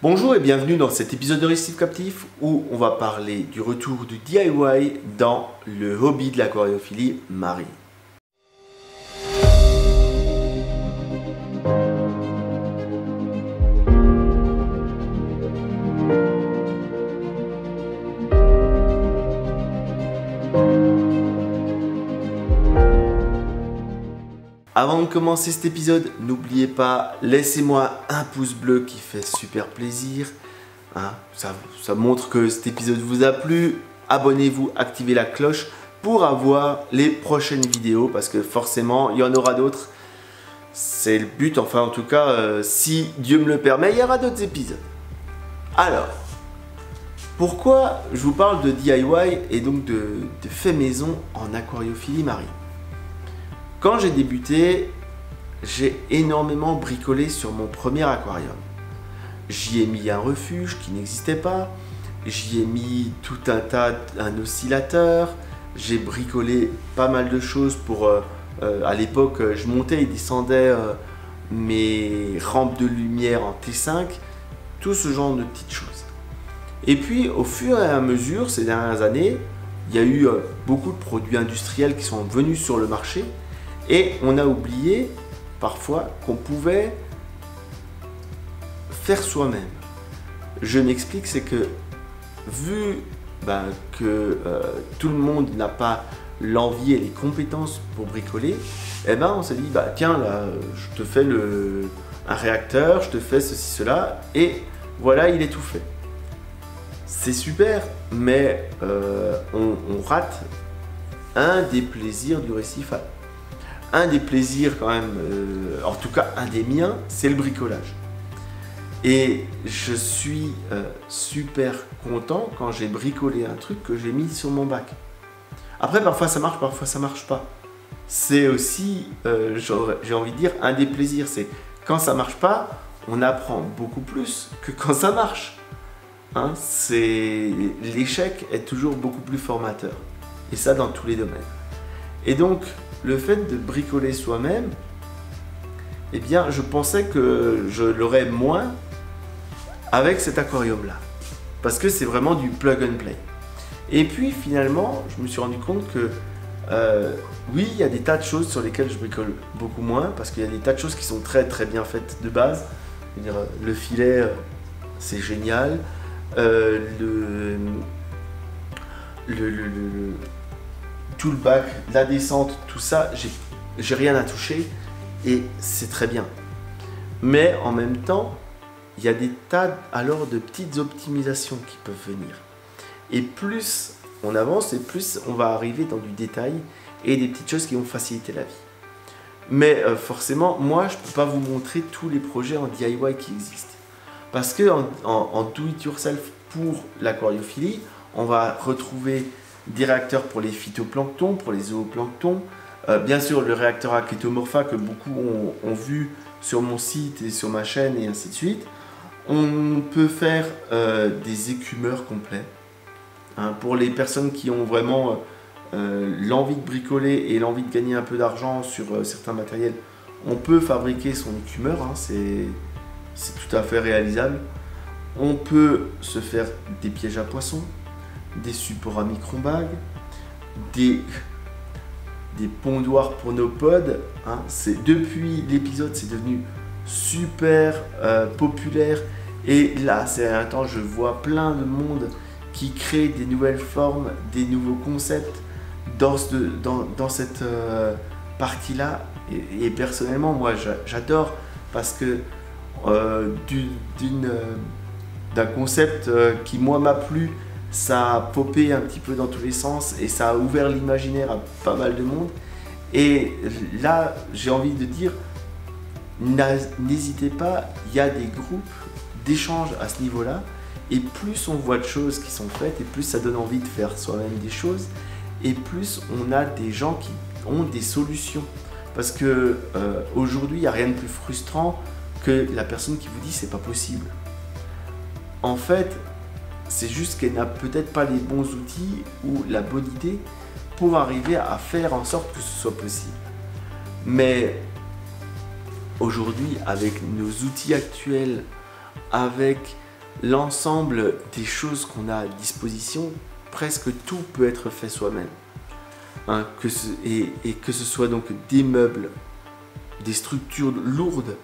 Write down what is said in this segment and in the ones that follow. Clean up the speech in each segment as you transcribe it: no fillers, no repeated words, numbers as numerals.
Bonjour et bienvenue dans cet épisode de Récif Captif où on va parler du retour du DIY dans le hobby de l'aquariophilie marine. Avant de commencer cet épisode, n'oubliez pas, laissez-moi un pouce bleu qui fait super plaisir. Ça montre que cet épisode vous a plu. Abonnez-vous, activez la cloche pour avoir les prochaines vidéos parce que forcément, il y en aura d'autres. C'est le but, enfin en tout cas, si Dieu me le permet, il y aura d'autres épisodes. Alors, pourquoi je vous parle de DIY et donc de fait maison en aquariophilie marine? Quand j'ai débuté, j'ai énormément bricolé sur mon premier aquarium. J'y ai mis un refuge qui n'existait pas, j'y ai mis tout un oscillateur, j'ai bricolé pas mal de choses pour... à l'époque, je montais et descendais mes rampes de lumière en T5, tout ce genre de petites choses. Et puis, au fur et à mesure, ces dernières années, il y a eu beaucoup de produits industriels qui sont venus sur le marché. Et on a oublié parfois qu'on pouvait faire soi-même. Je m'explique, c'est que vu que tout le monde n'a pas l'envie et les compétences pour bricoler, on s'est dit tiens là, je te fais un réacteur, je te fais ceci, cela, et voilà, il est tout fait. C'est super, mais on rate un des plaisirs du récif. Un des plaisirs quand même, en tout cas un des miens, c'est le bricolage. Et je suis super content quand j'ai bricolé un truc que j'ai mis sur mon bac. Après parfois ça marche, parfois ça marche pas. C'est aussi, j'ai envie de dire, un des plaisirs. C'est quand ça marche pas, on apprend beaucoup plus que quand ça marche. L'échec est toujours beaucoup plus formateur. Et ça dans tous les domaines. Et donc, le fait de bricoler soi-même, je pensais que je l'aurais moins avec cet aquarium-là. Parce que c'est vraiment du plug and play. Et puis finalement, je me suis rendu compte que oui, il y a des tas de choses sur lesquelles je bricole beaucoup moins, parce qu'il y a des tas de choses qui sont très très bien faites de base. Je veux dire, le filet, c'est génial. Tout le bac, la descente, tout ça, j'ai rien à toucher et c'est très bien. Mais en même temps, il y a des tas alors de petites optimisations qui peuvent venir. Et plus on avance et plus on va arriver dans du détail et des petites choses qui vont faciliter la vie. Mais forcément, moi, je ne peux pas vous montrer tous les projets en DIY qui existent. Parce que en do-it-yourself pour l'aquariophilie, on va retrouver des réacteurs pour les phytoplanctons, pour les zooplanctons, bien sûr le réacteur à Ketomorpha que beaucoup ont vu sur mon site et sur ma chaîne et ainsi de suite. On peut faire des écumeurs complets. Pour les personnes qui ont vraiment l'envie de bricoler et l'envie de gagner un peu d'argent sur certains matériels, on peut fabriquer son écumeur, c'est tout à fait réalisable. On peut se faire des pièges à poissons, des supports à micro-bagues, des pondoirs pour nos pods. Depuis l'épisode, c'est devenu super populaire. Et là, c'est un temps, je vois plein de monde qui crée des nouvelles formes, des nouveaux concepts dans cette partie-là. Et personnellement, moi, j'adore parce que d'un concept qui, moi, m'a plu, ça a popé un petit peu dans tous les sens et ça a ouvert l'imaginaire à pas mal de monde. Et là, j'ai envie de dire, n'hésitez pas, il y a des groupes d'échange à ce niveau-là. Et plus on voit de choses qui sont faites, et plus ça donne envie de faire soi-même des choses, et plus on a des gens qui ont des solutions. Parce que aujourd'hui, il n'y a rien de plus frustrant que la personne qui vous dit c'est pas possible. En fait, c'est juste qu'elle n'a peut-être pas les bons outils ou la bonne idée pour arriver à faire en sorte que ce soit possible. Mais aujourd'hui, avec nos outils actuels, avec l'ensemble des choses qu'on a à disposition, presque tout peut être fait soi-même. Hein, et que ce soit donc des meubles, des structures lourdes,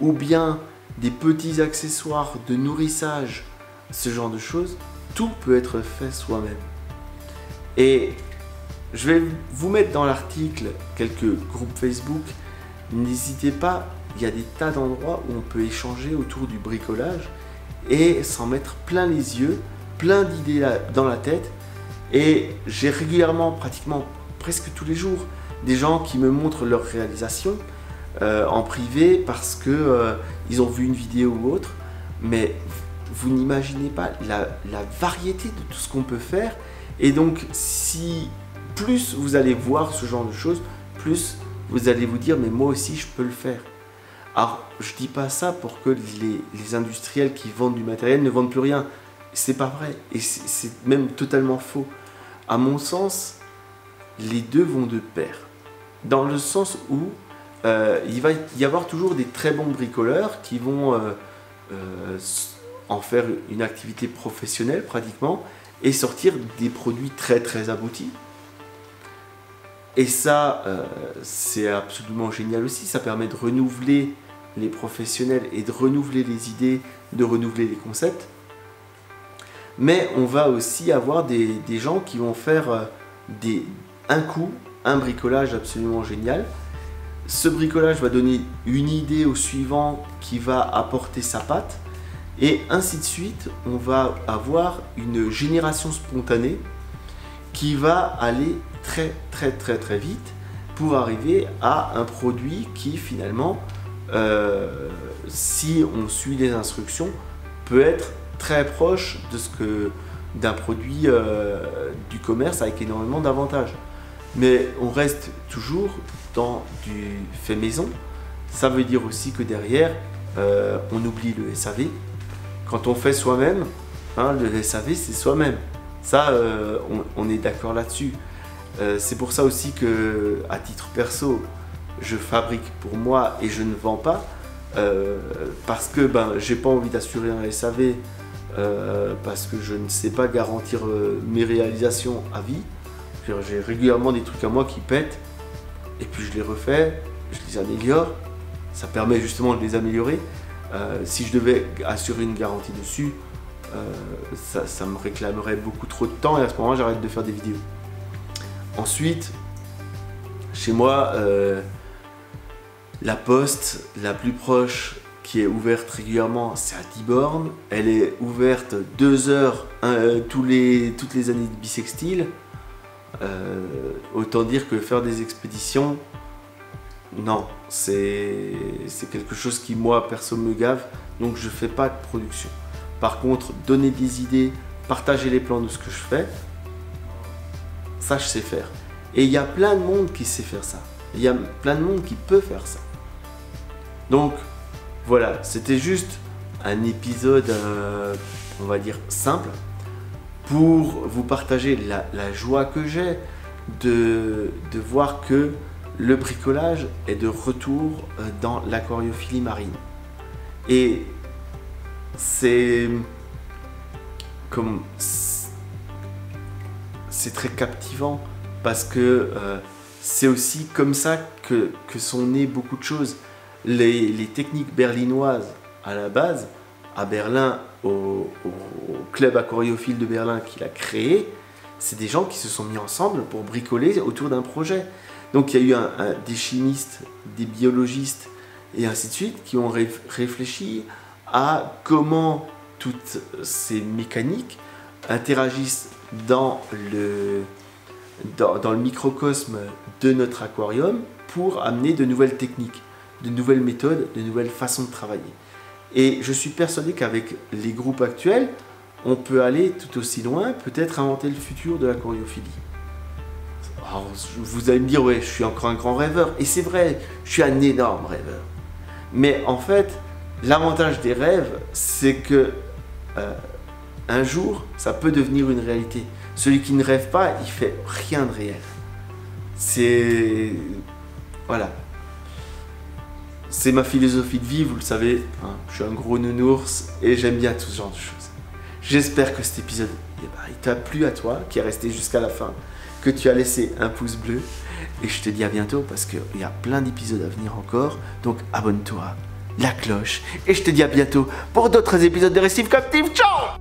ou bien des petits accessoires de nourrissage, ce genre de choses, tout peut être fait soi-même. Et je vais vous mettre dans l'article quelques groupes Facebook. N'hésitez pas, il y a des tas d'endroits où on peut échanger autour du bricolage et s'en mettre plein les yeux, plein d'idées dans la tête. Et j'ai régulièrement, pratiquement presque tous les jours, des gens qui me montrent leurs réalisations en privé parce que ils ont vu une vidéo ou autre. Mais vous n'imaginez pas la variété de tout ce qu'on peut faire. Et donc, si plus vous allez voir ce genre de choses, plus vous allez vous dire, mais moi aussi je peux le faire. Alors, je dis pas ça pour que les industriels qui vendent du matériel ne vendent plus rien. C'est pas vrai. Et c'est même totalement faux. À mon sens, les deux vont de pair. Dans le sens où il va y avoir toujours des très bons bricoleurs qui vont en faire une activité professionnelle pratiquement et sortir des produits très très aboutis. Et ça, c'est absolument génial aussi. Ça permet de renouveler les professionnels et de renouveler les idées, de renouveler les concepts. Mais on va aussi avoir des gens qui vont faire un bricolage absolument génial. Ce bricolage va donner une idée au suivant qui va apporter sa patte. Et ainsi de suite, on va avoir une génération spontanée qui va aller très très très très vite pour arriver à un produit qui finalement, si on suit les instructions, peut être très proche de d'un produit du commerce avec énormément d'avantages. Mais on reste toujours dans du fait maison. Ça veut dire aussi que derrière, on oublie le SAV. Quand on fait soi-même, hein, le SAV c'est soi-même. Ça, on est d'accord là-dessus. C'est pour ça aussi que, à titre perso, je fabrique pour moi et je ne vends pas. Parce que j'ai pas envie d'assurer un SAV parce que je ne sais pas garantir mes réalisations à vie. J'ai régulièrement des trucs à moi qui pètent et puis je les refais, je les améliore. Ça permet justement de les améliorer. Si je devais assurer une garantie dessus, ça me réclamerait beaucoup trop de temps et à ce moment-là, j'arrête de faire des vidéos. Ensuite, chez moi, la poste la plus proche qui est ouverte régulièrement, c'est à Tiborne. Elle est ouverte 2 heures toutes les années de bissextile. Autant dire que faire des expéditions, non, c'est quelque chose qui moi perso me gave, donc je fais pas de production. Par contre, donner des idées, partager les plans de ce que je fais, ça je sais faire. Et il y a plein de monde qui sait faire ça. Il y a plein de monde qui peut faire ça. Donc voilà, c'était juste un épisode, on va dire simple, pour vous partager la joie que j'ai de voir que le bricolage est de retour dans l'aquariophilie marine. Et c'est très captivant parce que c'est aussi comme ça que sont nées beaucoup de choses. Les techniques berlinoises à la base, à Berlin, au club aquariophile de Berlin qui l'a créé, c'est des gens qui se sont mis ensemble pour bricoler autour d'un projet. Donc il y a eu des chimistes, des biologistes et ainsi de suite qui ont réfléchi à comment toutes ces mécaniques interagissent dans le microcosme de notre aquarium pour amener de nouvelles techniques, de nouvelles méthodes, de nouvelles façons de travailler. Et je suis persuadé qu'avec les groupes actuels, on peut aller tout aussi loin, peut-être inventer le futur de l'aquariophilie. Alors, vous allez me dire, ouais, je suis encore un grand rêveur. Et c'est vrai, je suis un énorme rêveur. Mais en fait, l'avantage des rêves, c'est que un jour, ça peut devenir une réalité. Celui qui ne rêve pas, il fait rien de réel. C'est... Voilà. c'est ma philosophie de vie, vous le savez. Hein, je suis un gros nounours et j'aime bien tout ce genre de choses. J'espère que cet épisode il t'a plu à toi, qui est resté jusqu'à la fin, que tu as laissé un pouce bleu. Et je te dis à bientôt parce qu'il y a plein d'épisodes à venir encore. Donc abonne-toi, la cloche. Et je te dis à bientôt pour d'autres épisodes de Restif Captif. Ciao!